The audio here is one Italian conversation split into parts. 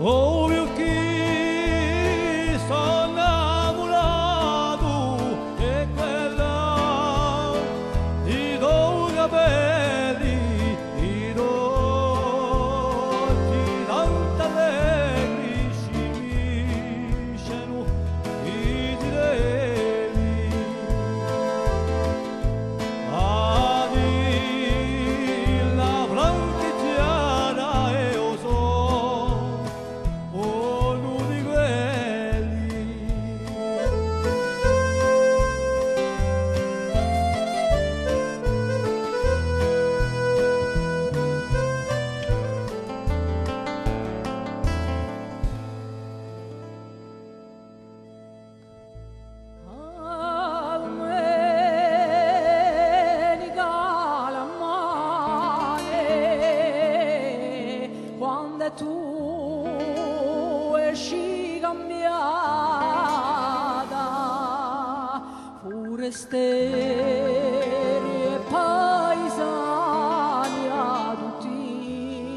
Ovvio che sono innamorato e quella di tuoi capelli, i dolci tanto allegri scimisciano i diletti. Adi la franchigiana e oso uno di quelli. Domenica la mane quando tu esci cambiata forestieri e paesani a tutti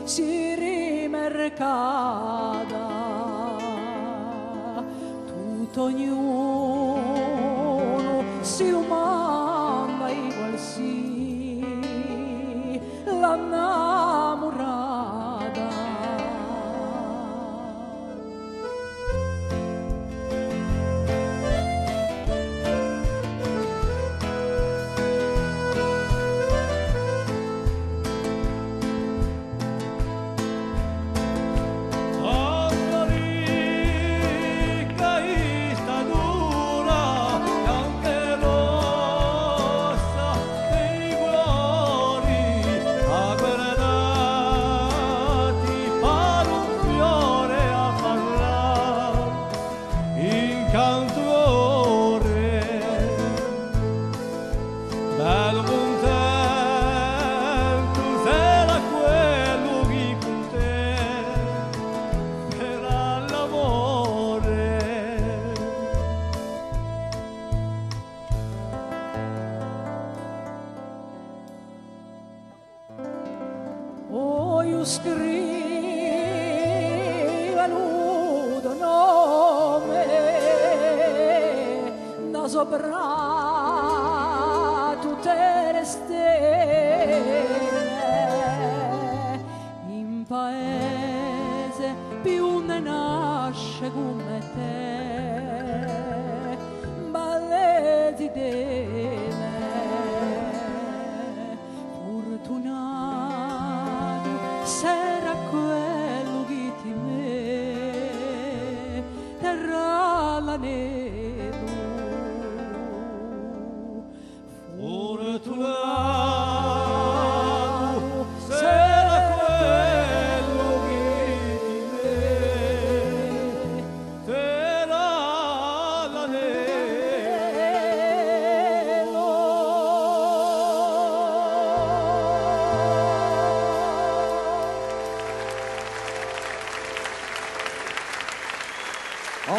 si rimercata tutto ognuno si umana igual si la innamorata. Santa ricca e sta dura e anche rossa dei colori agguardati pare un fiore a parlare in cantautore bello contento sarà quello che con te era l'amore. Oh, io scrivo nudo nome da sopra tutte le stelle in paese più ne nasce come te balle di dele fortunato sarà quello che ti me terrà la neve. Fortunato